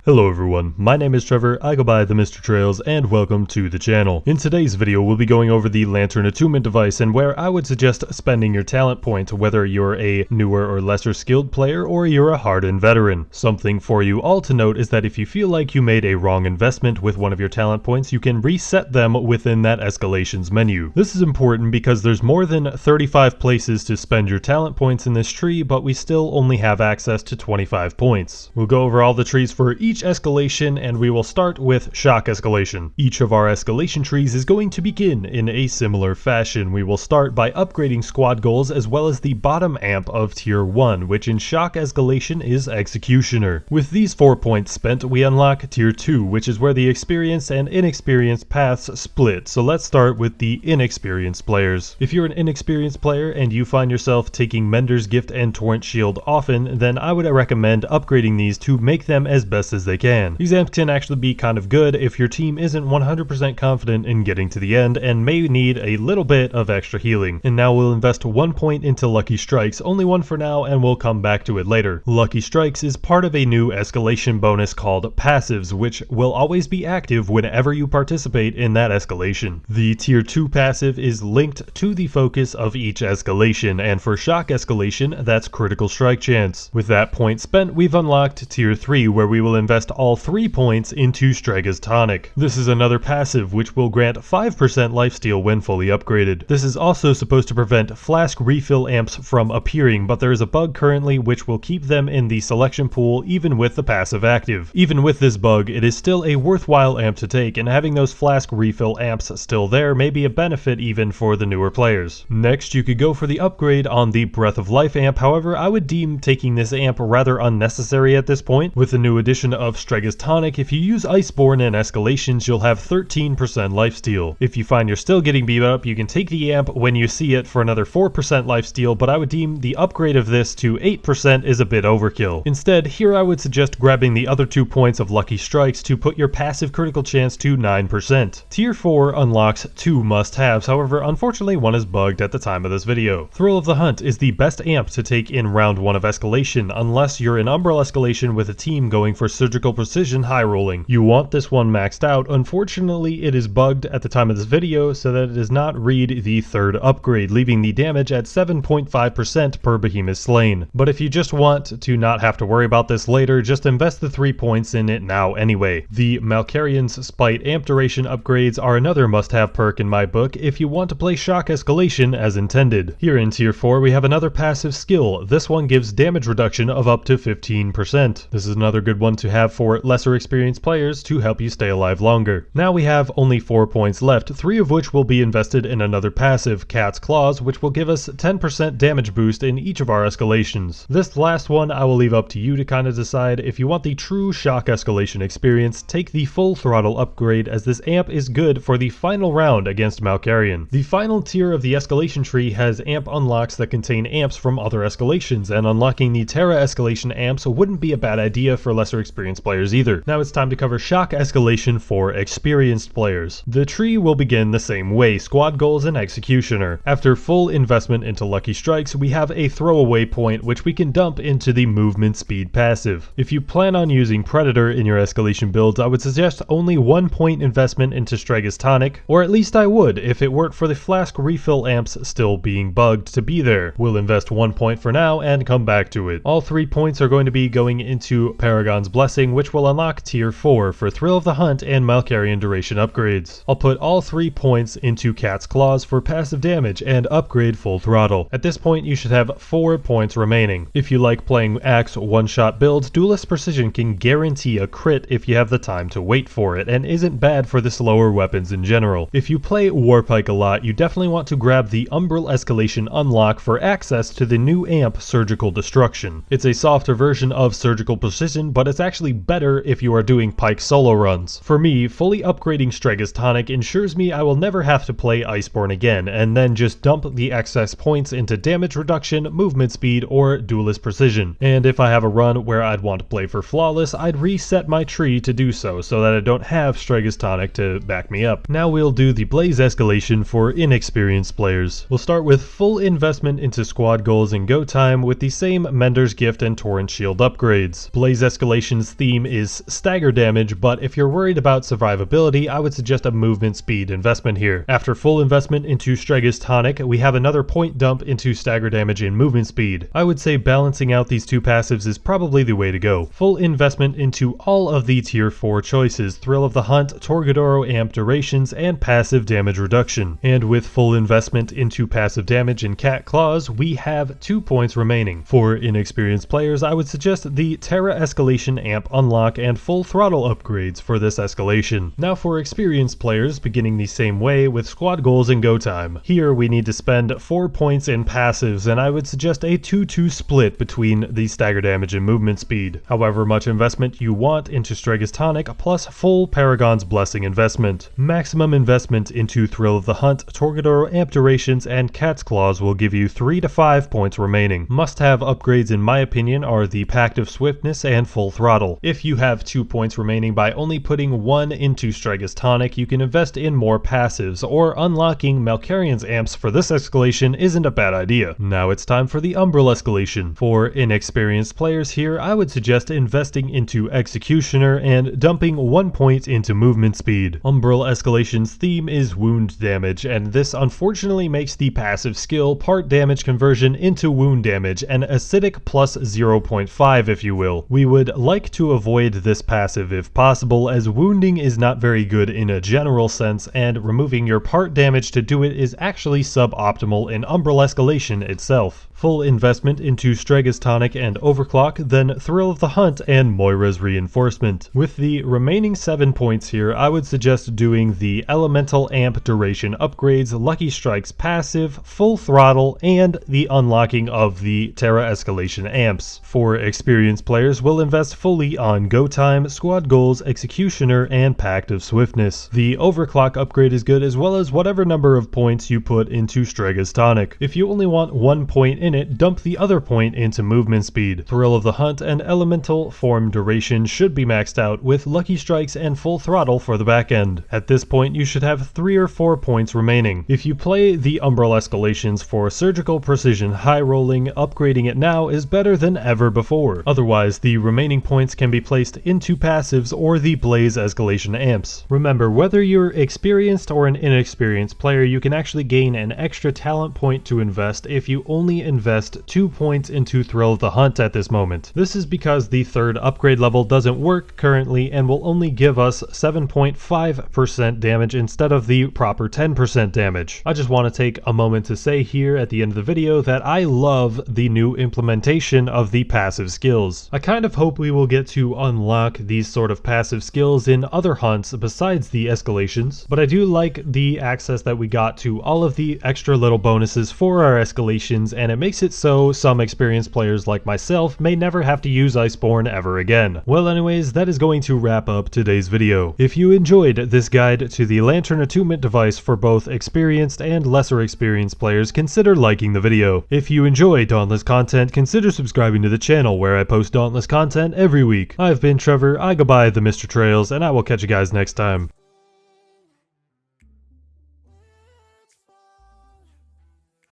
Hello everyone, my name is Trevor, I go by the Mr. Trails, and welcome to the channel. In today's video, we'll be going over the Lantern Attunement device and where I would suggest spending your talent point, whether you're a newer or lesser skilled player or you're a hardened veteran. Something for you all to note is that if you feel like you made a wrong investment with one of your talent points, you can reset them within that escalations menu. This is important because there's more than 35 places to spend your talent points in this tree, but we still only have access to 25 points. We'll go over all the trees for each escalation, and we will start with shock escalation. Each of our escalation trees is going to begin in a similar fashion. We will start by upgrading squad goals as well as the bottom amp of tier 1, which in shock escalation is executioner. With these 4 points spent, we unlock tier 2, which is where the experienced and inexperienced paths split. So let's start with the inexperienced players. If you're an inexperienced player and you find yourself taking Mender's Gift and Torrent Shield often, then I would recommend upgrading these to make them as best as they can. These amps can actually be kind of good if your team isn't 100% confident in getting to the end and may need a little bit of extra healing. And now we'll invest 1 point into Lucky Strikes, only one for now, and we'll come back to it later. Lucky Strikes is part of a new escalation bonus called Passives, which will always be active whenever you participate in that escalation. The tier 2 passive is linked to the focus of each escalation, and for shock escalation, that's critical strike chance. With that point spent, we've unlocked tier 3, where we will invest all 3 points into Strega's Tonic. This is another passive which will grant 5% lifesteal when fully upgraded. This is also supposed to prevent flask refill amps from appearing, but there is a bug currently which will keep them in the selection pool even with the passive active. Even with this bug, it is still a worthwhile amp to take, and having those flask refill amps still there may be a benefit even for the newer players. Next, you could go for the upgrade on the Breath of Life amp. However, I would deem taking this amp rather unnecessary at this point. With the new addition of Strega's Tonic, if you use Iceborne in escalations, you'll have 13% lifesteal. If you find you're still getting beat up, you can take the amp when you see it for another 4% lifesteal, but I would deem the upgrade of this to 8% is a bit overkill. Instead, here I would suggest grabbing the other 2 points of Lucky Strikes to put your passive critical chance to 9%. Tier 4 unlocks 2 must-haves, however, unfortunately one is bugged at the time of this video. Thrill of the Hunt is the best amp to take in round 1 of escalation, unless you're in Umbral Escalation with a team going for surgical precision high rolling. You want this one maxed out. Unfortunately, it is bugged at the time of this video so that it does not read the 3rd upgrade, leaving the damage at 7.5% per behemoth slain. But if you just want to not have to worry about this later, just invest the 3 points in it now anyway. The Malkarian's Spite amp duration upgrades are another must-have perk in my book if you want to play shock escalation as intended. Here in tier 4 we have another passive skill. This one gives damage reduction of up to 15%. This is another good one to have for lesser experienced players to help you stay alive longer. Now we have only 4 points left, 3 of which will be invested in another passive, Cat's Claws, which will give us 10% damage boost in each of our escalations. This last one I will leave up to you to kind of decide. If you want the true shock escalation experience, take the full throttle upgrade, as this amp is good for the final round against Malkarian. The final tier of the escalation tree has amp unlocks that contain amps from other escalations, and unlocking the Terra Escalation amps wouldn't be a bad idea for lesser experienced players either. Now it's time to cover shock escalation for experienced players. The tree will begin the same way, squad goals and executioner. After full investment into Lucky Strikes, we have a throwaway point which we can dump into the movement speed passive. If you plan on using Predator in your escalation builds, I would suggest only 1 point investment into Strega's Tonic, or at least I would if it weren't for the flask refill amps still being bugged to be there. We'll invest 1 point for now and come back to it. All 3 points are going to be going into Paragon's Blessing, which will unlock tier 4 for Thrill of the Hunt and Malkarian duration upgrades. I'll put all 3 points into Cat's Claws for passive damage and upgrade full throttle. At this point you should have 4 points remaining. If you like playing axe one-shot builds, Duelist Precision can guarantee a crit if you have the time to wait for it, and isn't bad for the slower weapons in general. If you play Warpike a lot, you definitely want to grab the Umbral Escalation unlock for access to the new amp Surgical Destruction. It's a softer version of Surgical Precision, but it's actually better if you are doing Pike solo runs. For me, fully upgrading Strega's Tonic ensures me I will never have to play Iceborne again, and then just dump the excess points into damage reduction, movement speed, or Duelist Precision. And if I have a run where I'd want to play for Flawless, I'd reset my tree to do so that I don't have Strega's Tonic to back me up. Now we'll do the Blaze Escalation for inexperienced players. We'll start with full investment into squad goals and go time with the same Mender's Gift and Torrent Shield upgrades. Blaze Escalation's Escalation's theme is stagger damage, but if you're worried about survivability, I would suggest a movement speed investment here. After full investment into Strega's Tonic, we have another point dump into stagger damage and movement speed. I would say balancing out these two passives is probably the way to go. Full investment into all of the tier 4 choices, Thrill of the Hunt, Torgadoro Amp Durations, and passive damage reduction. And with full investment into passive damage and Cat Claws, we have 2 points remaining. For inexperienced players, I would suggest the Terra Escalation Amp Unlock and Full Throttle upgrades for this escalation. Now for experienced players, beginning the same way with squad goals and go time. Here we need to spend 4 points in passives, and I would suggest a 2-2 split between the stagger damage and movement speed. However much investment you want into Strega's Tonic plus full Paragon's Blessing investment. Maximum investment into Thrill of the Hunt, Torgadoro Amp Durations, and Cat's Claws will give you 3 to 5 points remaining. Must-have upgrades in my opinion are the Pact of Swiftness and Full Throttle. If you have 2 points remaining by only putting 1 into Strega's Tonic, you can invest in more passives, or unlocking Malkarian's amps for this escalation isn't a bad idea. Now it's time for the Umbral Escalation. For inexperienced players here, I would suggest investing into Executioner and dumping 1 point into movement speed. Umbral Escalation's theme is wound damage, and this unfortunately makes the passive skill part damage conversion into wound damage, an acidic plus 0.5 if you will. We would like to avoid this passive if possible, as wounding is not very good in a general sense, and removing your part damage to do it is actually suboptimal in Umbral Escalation itself. Full investment into Strega's Tonic and Overclock, then Thrill of the Hunt and Moira's Reinforcement. With the remaining 7 points here, I would suggest doing the Elemental Amp Duration upgrades, Lucky Strikes passive, Full Throttle, and the unlocking of the Terra Escalation amps. For experienced players, we'll invest fully on Go Time, Squad Goals, Executioner, and Pact of Swiftness. The Overclock upgrade is good, as well as whatever number of points you put into Strega's Tonic. If you only want 1 point in it, dump the other point into movement speed. Thrill of the Hunt and Elemental Form Duration should be maxed out, with Lucky Strikes and Full Throttle for the back end. At this point, you should have 3 or 4 points remaining. If you play the Umbral Escalations for surgical precision high rolling, upgrading it now is better than ever before. Otherwise, the remaining points can be placed into passives or the Blaze Escalation amps. Remember, whether you're experienced or an inexperienced player, you can actually gain an extra talent point to invest if you only invest 2 points into Thrill of the Hunt at this moment. This is because the 3rd upgrade level doesn't work currently and will only give us 7.5% damage instead of the proper 10% damage. I just want to take a moment to say here at the end of the video that I love the new implementation of the passive skills. I kind of hope we will get to unlock these sort of passive skills in other hunts besides the escalations, but I do like the access that we got to all of the extra little bonuses for our escalations, and it makes it so some experienced players like myself may never have to use Iceborne ever again. Well anyways, that is going to wrap up today's video. If you enjoyed this guide to the Lantern Attunement device for both experienced and lesser experienced players, consider liking the video. If you enjoy Dauntless content, consider subscribing to the channel where I post Dauntless content every week. I've been Trevor, I go by the Mr. Trails, and I will catch you guys next time.